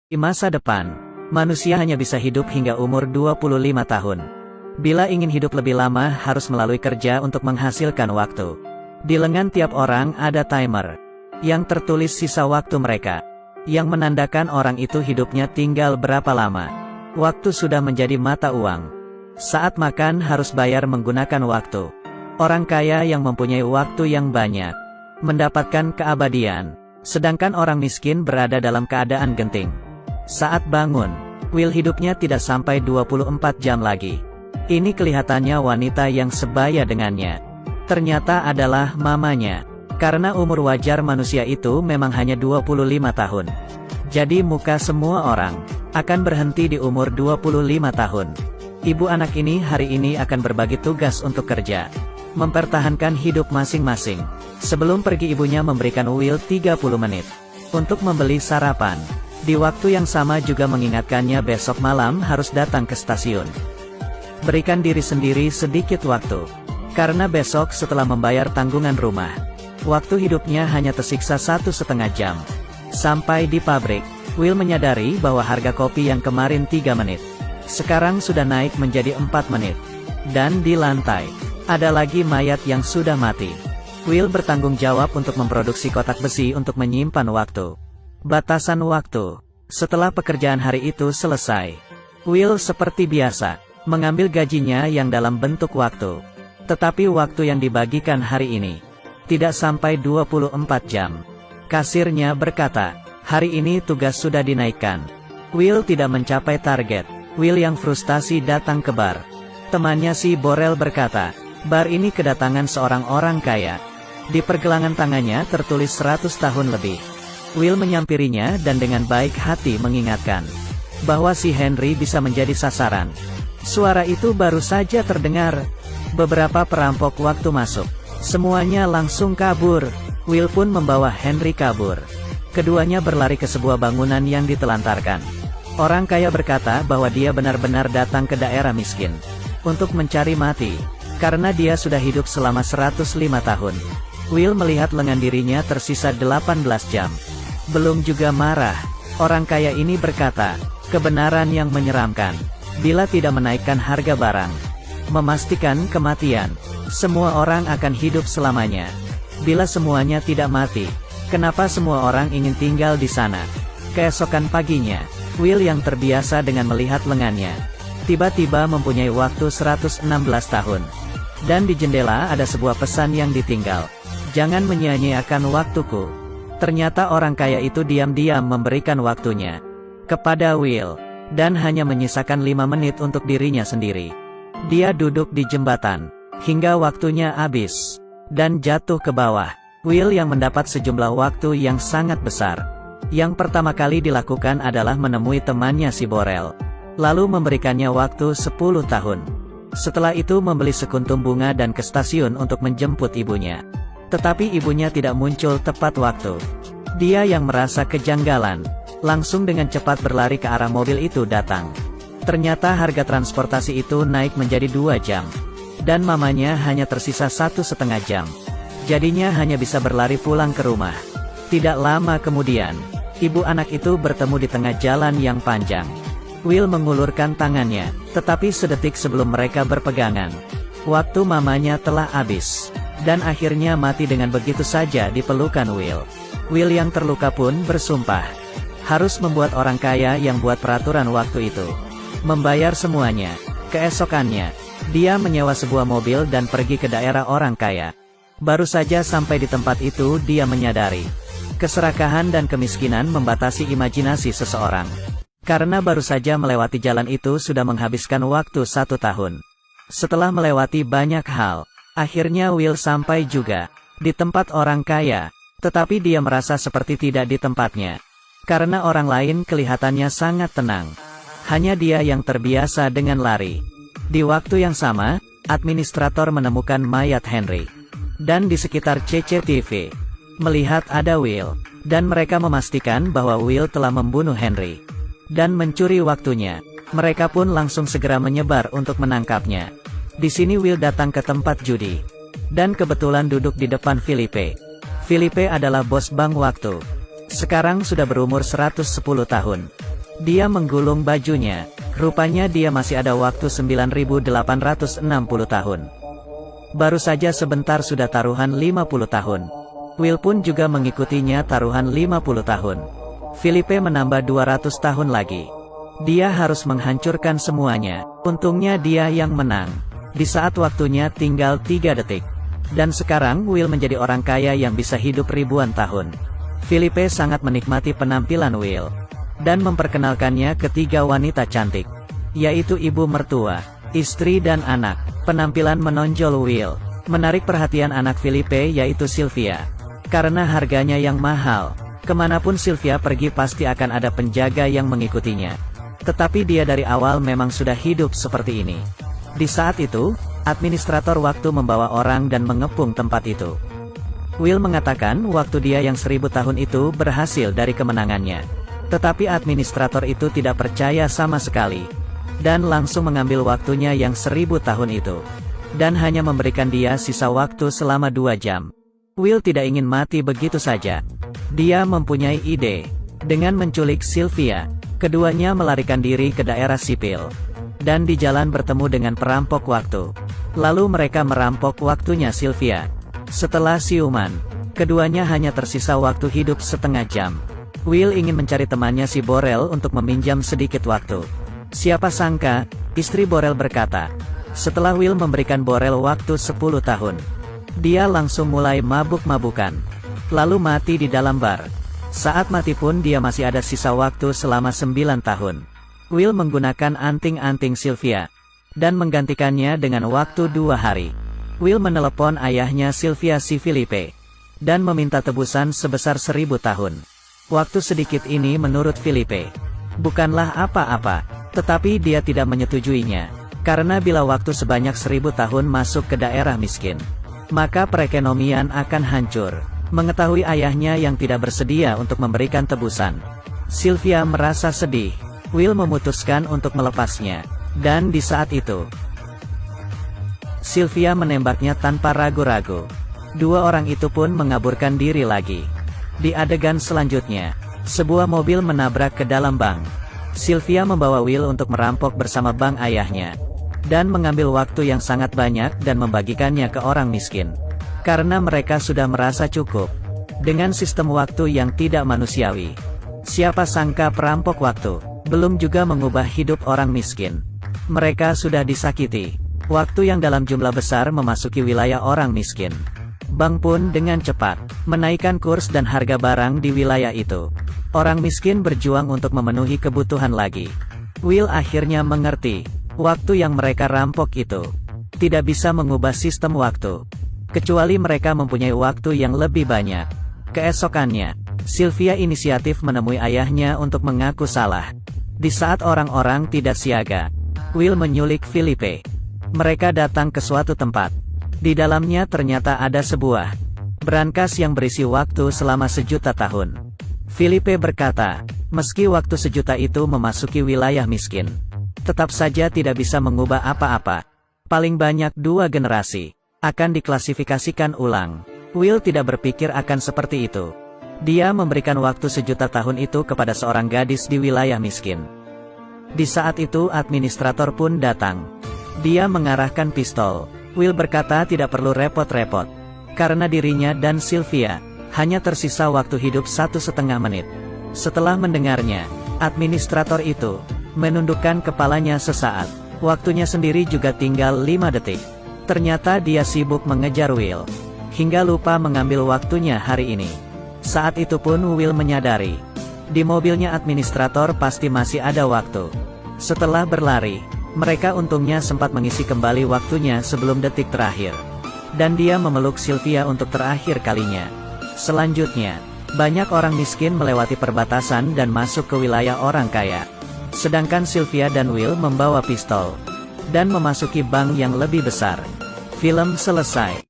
Di masa depan, manusia hanya bisa hidup hingga umur 25 tahun. Bila ingin hidup lebih lama harus melalui kerja untuk menghasilkan waktu. Di lengan tiap orang ada timer, yang tertulis sisa waktu mereka, yang menandakan orang itu hidupnya tinggal berapa lama. Waktu sudah menjadi mata uang. Saat makan harus bayar menggunakan waktu. Orang kaya yang mempunyai waktu yang banyak, mendapatkan keabadian, sedangkan orang miskin berada dalam keadaan genting. Saat bangun, Will hidupnya tidak sampai 24 jam lagi. Ini kelihatannya wanita yang sebaya dengannya. Ternyata adalah mamanya. Karena umur wajar manusia itu memang hanya 25 tahun. Jadi muka semua orang akan berhenti di umur 25 tahun. Ibu anak ini hari ini akan berbagi tugas untuk kerja, mempertahankan hidup masing-masing. Sebelum pergi ibunya memberikan Will 30 menit untuk membeli sarapan. Di waktu yang sama juga mengingatkannya besok malam harus datang ke stasiun. Berikan diri sendiri sedikit waktu. Karena besok setelah membayar tanggungan rumah, waktu hidupnya hanya tersiksa 1,5 jam. Sampai di pabrik, Will menyadari bahwa harga kopi yang kemarin 3 menit, sekarang sudah naik menjadi 4 menit. Dan di lantai, ada lagi mayat yang sudah mati. Will bertanggung jawab untuk memproduksi kotak besi untuk menyimpan waktu. Batasan waktu. Setelah pekerjaan hari itu selesai, Will seperti biasa, mengambil gajinya yang dalam bentuk waktu. Tetapi waktu yang dibagikan hari ini, tidak sampai 24 jam. Kasirnya berkata, hari ini tugas sudah dinaikkan. Will tidak mencapai target. Will yang frustasi datang ke bar. Temannya si Borel berkata, bar ini kedatangan seorang orang kaya. Di pergelangan tangannya tertulis 100 tahun lebih. Will menyampirinya dan dengan baik hati mengingatkan bahwa si Henry bisa menjadi sasaran. Suara itu baru saja terdengar. Beberapa perampok waktu masuk. Semuanya langsung kabur. Will pun membawa Henry kabur. Keduanya berlari ke sebuah bangunan yang ditelantarkan. Orang kaya berkata bahwa dia benar-benar datang ke daerah miskin untuk mencari mati, karena dia sudah hidup selama 105 tahun. Will melihat lengan dirinya tersisa 18 jam. Belum juga marah, orang kaya ini berkata, kebenaran yang menyeramkan. Bila tidak menaikkan harga barang, memastikan kematian, semua orang akan hidup selamanya. Bila semuanya tidak mati, kenapa semua orang ingin tinggal di sana? Keesokan paginya, Will yang terbiasa dengan melihat lengannya, tiba-tiba mempunyai waktu 116 tahun. Dan di jendela ada sebuah pesan yang ditinggal. Jangan menyia-nyiakan waktuku. Ternyata orang kaya itu diam-diam memberikan waktunya kepada Will, dan hanya menyisakan 5 menit untuk dirinya sendiri. Dia duduk di jembatan, hingga waktunya habis, dan jatuh ke bawah. Will yang mendapat sejumlah waktu yang sangat besar. Yang pertama kali dilakukan adalah menemui temannya si Borel, lalu memberikannya waktu 10 tahun. Setelah itu membeli sekuntum bunga dan ke stasiun untuk menjemput ibunya. Tetapi ibunya tidak muncul tepat waktu. Dia yang merasa kejanggalan, langsung dengan cepat berlari ke arah mobil itu datang. Ternyata harga transportasi itu naik menjadi 2 jam. Dan mamanya hanya tersisa 1,5 jam. Jadinya hanya bisa berlari pulang ke rumah. Tidak lama kemudian, ibu anak itu bertemu di tengah jalan yang panjang. Will mengulurkan tangannya, tetapi sedetik sebelum mereka berpegangan, waktu mamanya telah habis. Dan akhirnya mati dengan begitu saja di pelukan Will. Will yang terluka pun bersumpah harus membuat orang kaya yang buat peraturan waktu itu membayar semuanya. Keesokannya, dia menyewa sebuah mobil dan pergi ke daerah orang kaya. Baru saja sampai di tempat itu dia menyadari keserakahan dan kemiskinan membatasi imajinasi seseorang. Karena baru saja melewati jalan itu sudah menghabiskan waktu 1 tahun. Setelah melewati banyak hal, akhirnya Will sampai juga di tempat orang kaya, tetapi dia merasa seperti tidak di tempatnya. Karena orang lain kelihatannya sangat tenang. Hanya dia yang terbiasa dengan lari. Di waktu yang sama, administrator menemukan mayat Henry. Dan di sekitar CCTV, melihat ada Will, dan mereka memastikan bahwa Will telah membunuh Henry dan mencuri waktunya. Mereka pun langsung segera menyebar untuk menangkapnya. Di sini Will datang ke tempat judi, dan kebetulan duduk di depan Philippe. Philippe adalah bos bank waktu. Sekarang sudah berumur 110 tahun. Dia menggulung bajunya. Rupanya dia masih ada waktu 9.860 tahun. Baru saja sebentar sudah taruhan 50 tahun. Will pun juga mengikutinya taruhan 50 tahun. Felipe menambah 200 tahun lagi. Dia harus menghancurkan semuanya. Untungnya dia yang menang. Di saat waktunya tinggal 3 detik. Dan sekarang Will menjadi orang kaya yang bisa hidup ribuan tahun. Felipe sangat menikmati penampilan Will. Dan memperkenalkannya ke 3 wanita cantik. Yaitu ibu mertua, istri dan anak. Penampilan menonjol Will menarik perhatian anak Felipe yaitu Sylvia. Karena harganya yang mahal, kemanapun Sylvia pergi pasti akan ada penjaga yang mengikutinya. Tetapi dia dari awal memang sudah hidup seperti ini. Di saat itu, administrator waktu membawa orang dan mengepung tempat itu. Will mengatakan waktu dia yang 1000 tahun itu berhasil dari kemenangannya. Tetapi administrator itu tidak percaya sama sekali. Dan langsung mengambil waktunya yang 1000 tahun itu. Dan hanya memberikan dia sisa waktu selama 2 jam. Will tidak ingin mati begitu saja. Dia mempunyai ide. Dengan menculik Sylvia, keduanya melarikan diri ke daerah sipil. Dan di jalan bertemu dengan perampok waktu. Lalu mereka merampok waktunya Sylvia. Setelah siuman, keduanya hanya tersisa waktu hidup setengah jam. Will ingin mencari temannya si Borel untuk meminjam sedikit waktu. Siapa sangka, istri Borel berkata. Setelah Will memberikan Borel waktu 10 tahun. Dia langsung mulai mabuk-mabukan. Lalu mati di dalam bar. Saat mati pun dia masih ada sisa waktu selama 9 tahun. Will menggunakan anting-anting Sylvia. Dan menggantikannya dengan waktu 2 hari. Will menelepon ayahnya Sylvia si Felipe. Dan meminta tebusan sebesar 1000 tahun. Waktu sedikit ini menurut Felipe bukanlah apa-apa. Tetapi dia tidak menyetujuinya. Karena bila waktu sebanyak 1000 tahun masuk ke daerah miskin, maka perekonomian akan hancur. Mengetahui ayahnya yang tidak bersedia untuk memberikan tebusan, Sylvia merasa sedih. Will memutuskan untuk melepasnya. Dan di saat itu, Sylvia menembaknya tanpa ragu-ragu. 2 orang itu pun mengaburkan diri lagi. Di adegan selanjutnya, sebuah mobil menabrak ke dalam bank. Sylvia membawa Will untuk merampok bersama bank ayahnya. Dan mengambil waktu yang sangat banyak dan membagikannya ke orang miskin. Karena mereka sudah merasa cukup dengan sistem waktu yang tidak manusiawi. Siapa sangka perampok waktu belum juga mengubah hidup orang miskin. Mereka sudah disakiti. Waktu yang dalam jumlah besar memasuki wilayah orang miskin. Bank pun dengan cepat menaikkan kurs dan harga barang di wilayah itu. Orang miskin berjuang untuk memenuhi kebutuhan lagi. Will akhirnya mengerti. Waktu yang mereka rampok itu tidak bisa mengubah sistem waktu. Kecuali mereka mempunyai waktu yang lebih banyak. Keesokannya, Sylvia inisiatif menemui ayahnya untuk mengaku salah. Di saat orang-orang tidak siaga, Will menyulik Felipe. Mereka datang ke suatu tempat. Di dalamnya ternyata ada sebuah brankas yang berisi waktu selama 1.000.000 tahun. Felipe berkata, meski waktu 1.000.000 itu memasuki wilayah miskin, tetap saja tidak bisa mengubah apa-apa. Paling banyak 2 generasi akan diklasifikasikan ulang. Will tidak berpikir akan seperti itu. Dia memberikan waktu 1.000.000 tahun itu kepada seorang gadis di wilayah miskin. Di saat itu administrator pun datang. Dia mengarahkan pistol. Will berkata tidak perlu repot-repot. Karena dirinya dan Sylvia hanya tersisa waktu hidup 1,5 menit. Setelah mendengarnya, administrator itu menundukkan kepalanya sesaat. Waktunya sendiri juga tinggal 5 detik. Ternyata dia sibuk mengejar Will. Hingga lupa mengambil waktunya hari ini. Saat itu pun Will menyadari. Di mobilnya administrator pasti masih ada waktu. Setelah berlari, mereka untungnya sempat mengisi kembali waktunya sebelum detik terakhir. Dan dia memeluk Sylvia untuk terakhir kalinya. Selanjutnya, banyak orang miskin melewati perbatasan dan masuk ke wilayah orang kaya. Sedangkan Sylvia dan Will membawa pistol. Dan memasuki bank yang lebih besar. Film selesai.